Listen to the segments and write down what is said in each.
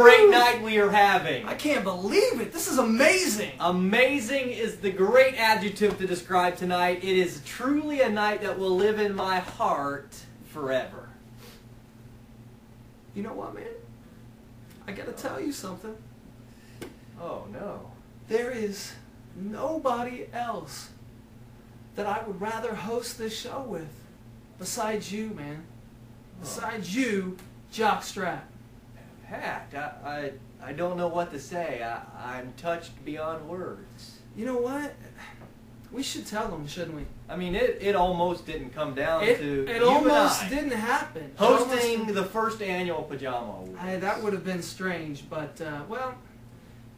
great night we are having. I can't believe it. This is amazing. Amazing is the great adjective to describe tonight. It is truly a night that will live in my heart forever. You know what, man? I gotta tell you something. Oh, no. There is nobody else that I would rather host this show with besides you, man. Besides you, Jockstrap. Pat, I don't know what to say. I'm touched beyond words. You know what? We should tell them, shouldn't we? I mean, it almost didn't come down to It you almost and I didn't happen. hosting the first annual Pajama Awards. That would have been strange, but, well,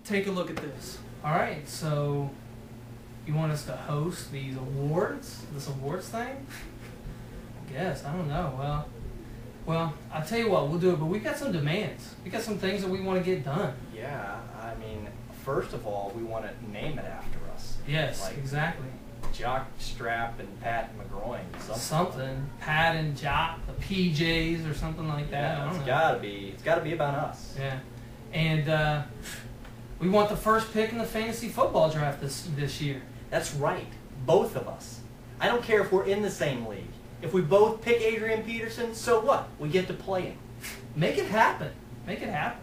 take a look at this. All right, so you want us to host these awards, this awards thing? I guess, I don't know. Well, I'll tell you what, we'll do it, but we got some demands. We got some things that we want to get done. Yeah, I mean, first of all, we want to name it after us. Yes, like exactly. Jockstrap and Pat McGroin. Something. Pat and Jock, the PJs or something like that. Yeah, I don't know. it's gotta be about us. Yeah. And we want the first pick in the fantasy football draft this year. That's right. Both of us. I don't care if we're in the same league. If we both pick Adrian Peterson, so what? We get to play him. Make it happen. Make it happen.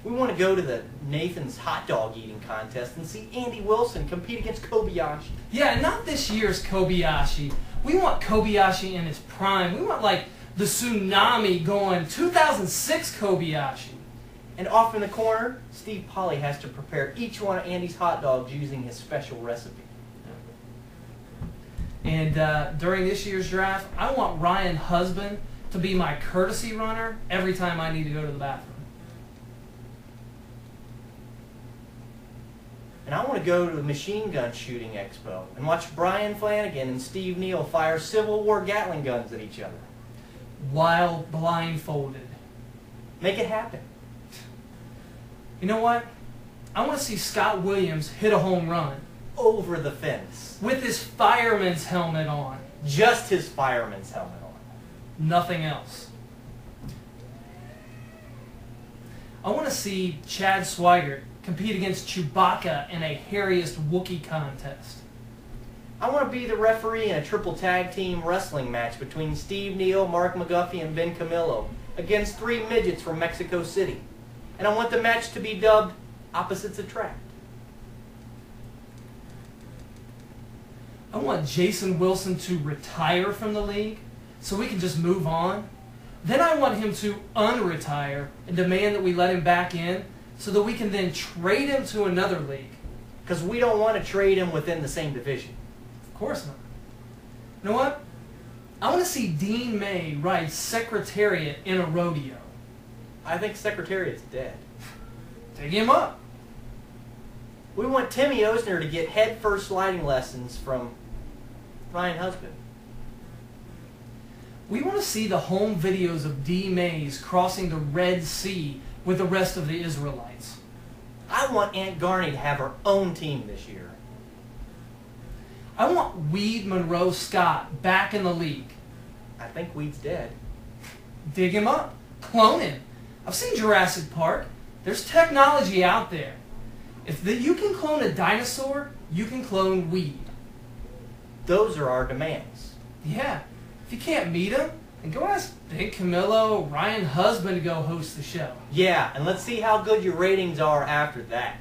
We want to go to the Nathan's hot dog eating contest and see Andy Wilson compete against Kobayashi. Yeah, not this year's Kobayashi. We want Kobayashi in his prime. We want, like, the tsunami going 2006 Kobayashi. And off in the corner, Steve Polly has to prepare each one of Andy's hot dogs using his special recipe. And during this year's draft, I want Ryan Husband to be my courtesy runner every time I need to go to the bathroom. And I want to go to the Machine Gun Shooting Expo and watch Brian Flanagan and Steve Neal fire Civil War Gatling guns at each other. While blindfolded. Make it happen. You know what? I want to see Scott Williams hit a home run. Over the fence. With his fireman's helmet on. Just his fireman's helmet on. Nothing else. I want to see Chad Swigert compete against Chewbacca in a hairiest Wookiee contest. I want to be the referee in a triple tag team wrestling match between Steve Neal, Mark McGuffey, and Ben Camillo against 3 midgets from Mexico City. And I want the match to be dubbed Opposites Attract. I want Jason Wilson to retire from the league so we can just move on. Then I want him to unretire and demand that we let him back in so that we can then trade him to another league. Because we don't want to trade him within the same division. Of course not. You know what? I want to see Dean May ride Secretariat in a rodeo. I think Secretariat's dead. Take him up. We want Timmy Osner to get head-first sliding lessons from Ryan Husband. We want to see the home videos of D. Mays crossing the Red Sea with the rest of the Israelites. I want Aunt Garney to have her own team this year. I want Weed Monroe Scott back in the league. I think Weed's dead. Dig him up. Clone him. I've seen Jurassic Park. There's technology out there. If you can clone a dinosaur, you can clone Weed. Those are our demands. Yeah. If you can't meet him, then go ask Big Camillo, Ryan Husband to go host the show. Yeah, and let's see how good your ratings are after that.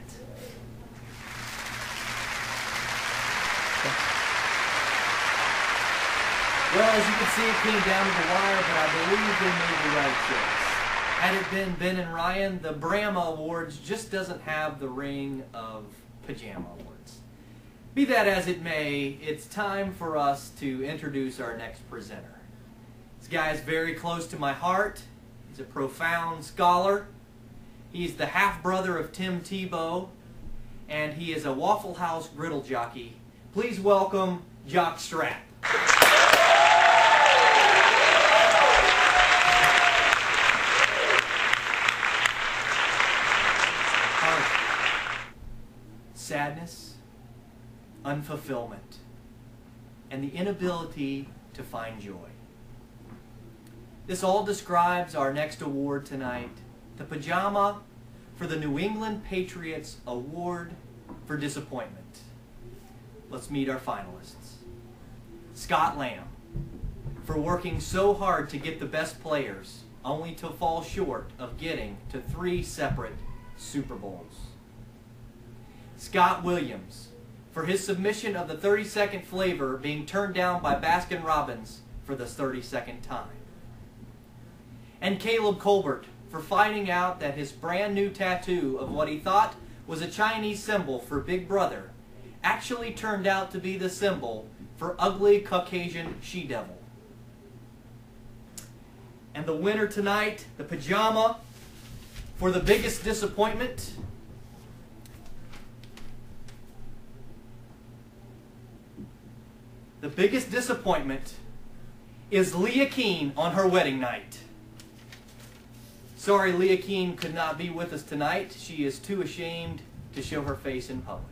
Well, as you can see, it came down to the wire, but I believe they made the right choice. Had it been Ben and Ryan, the Brahma Awards just doesn't have the ring of Pajama Awards. Be that as it may, it's time for us to introduce our next presenter. This guy is very close to my heart. He's a profound scholar. He's the half-brother of Tim Tebow, and he is a Waffle House griddle jockey. Please welcome Jockstrap. Sadness, unfulfillment, and the inability to find joy. This all describes our next award tonight, the Pajama for the New England Patriots Award for Disappointment. Let's meet our finalists. Scott Lamb, for working so hard to get the best players, only to fall short of getting to 3 separate Super Bowls. Scott Williams, for his submission of the 30-second flavor being turned down by Baskin-Robbins for the 32nd time. And Caleb Colbert, for finding out that his brand new tattoo of what he thought was a Chinese symbol for Big Brother actually turned out to be the symbol for ugly Caucasian she-devil. And the winner tonight, the Pajama for the biggest disappointment, is Leah Keane on her wedding night. Sorry, Leah Keane could not be with us tonight. She is too ashamed to show her face in public.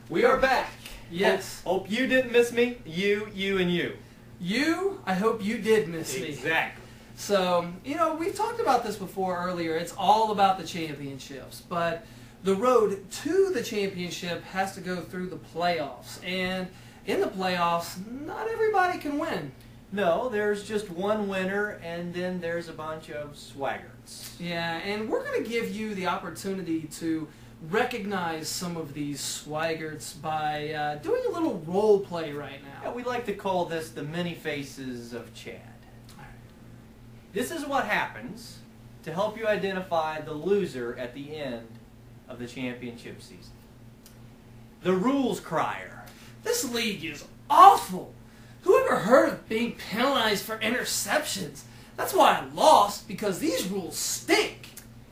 We are back. Yes. Hope you didn't miss me. You, and you. You, I hope you did miss me. Exactly. So, we've talked about this before earlier. It's all about the championships. But the road to the championship has to go through the playoffs. And in the playoffs, not everybody can win. No, there's just one winner, and then there's a bunch of swaggarts. Yeah, and we're going to give you the opportunity to recognize some of these swaggarts by doing a little role play right now. Yeah, we like to call this the many faces of Chad. This is what happens to help you identify the loser at the end of the championship season. The rules crier. This league is awful. Who ever heard of being penalized for interceptions? That's why I lost, because these rules stink.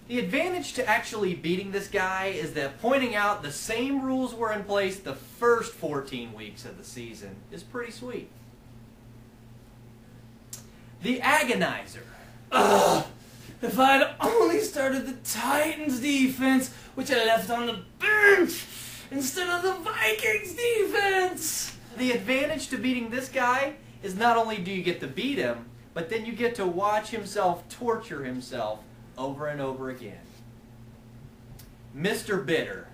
The advantage to actually beating this guy is that pointing out the same rules were in place the first 14 weeks of the season is pretty sweet. The agonizer. Ugh! If I'd only started the Titans defense, which I left on the bench, instead of the Vikings defense. The advantage to beating this guy is not only do you get to beat him, but then you get to watch himself torture himself over and over again. Mr. Bitter.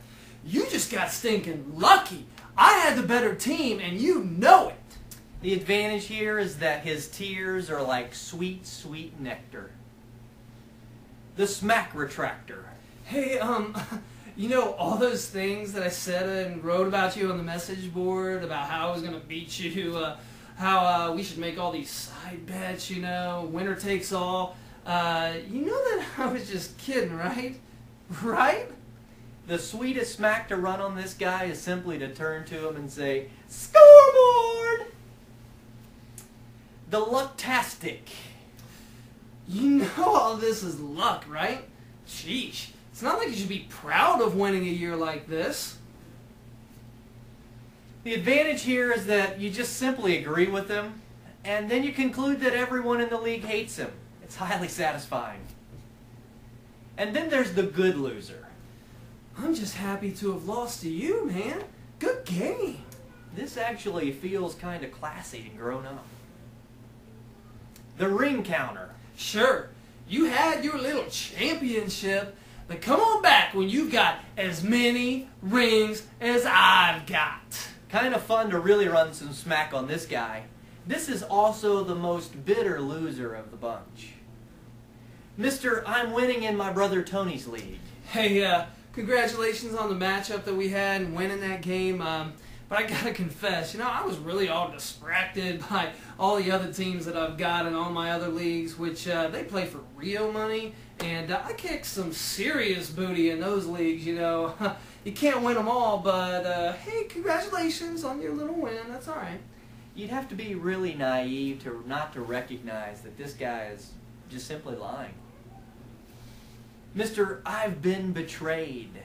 You just got stinking lucky. I had the better team, and you know it. The advantage here is that his tears are like sweet, sweet nectar. The Smack Retractor. Hey, all those things that I said and wrote about you on the message board about how I was going to beat you, how we should make all these side bets, winner takes all. You know that I was just kidding, right? Right? The sweetest smack to run on this guy is simply to turn to him and say, "Scoreboard!" The Lucktastic. You know all this is luck, right? Sheesh. It's not like you should be proud of winning a year like this. The advantage here is that you just simply agree with him, and then you conclude that everyone in the league hates him. It's highly satisfying. And then there's the good loser. I'm just happy to have lost to you, man. Good game. This actually feels kind of classy and grown up. The ring counter. Sure, you had your little championship, but come on back when you've got as many rings as I've got. Kind of fun to really run some smack on this guy. This is also the most bitter loser of the bunch. Mr. I'm winning in my brother Tony's league. Hey, congratulations on the matchup that we had and winning that game. But I gotta confess, I was really all distracted by all the other teams that I've got in all my other leagues, which they play for real money, and I kicked some serious booty in those leagues, You can't win them all, but hey, congratulations on your little win. That's all right. You'd have to be really naive to not to recognize that this guy is just simply lying. Mr. I've been betrayed.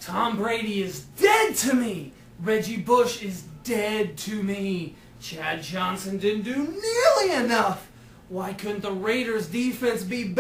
Tom Brady is dead to me. Reggie Bush is dead to me. Chad Johnson didn't do nearly enough. Why couldn't the Raiders defense be better?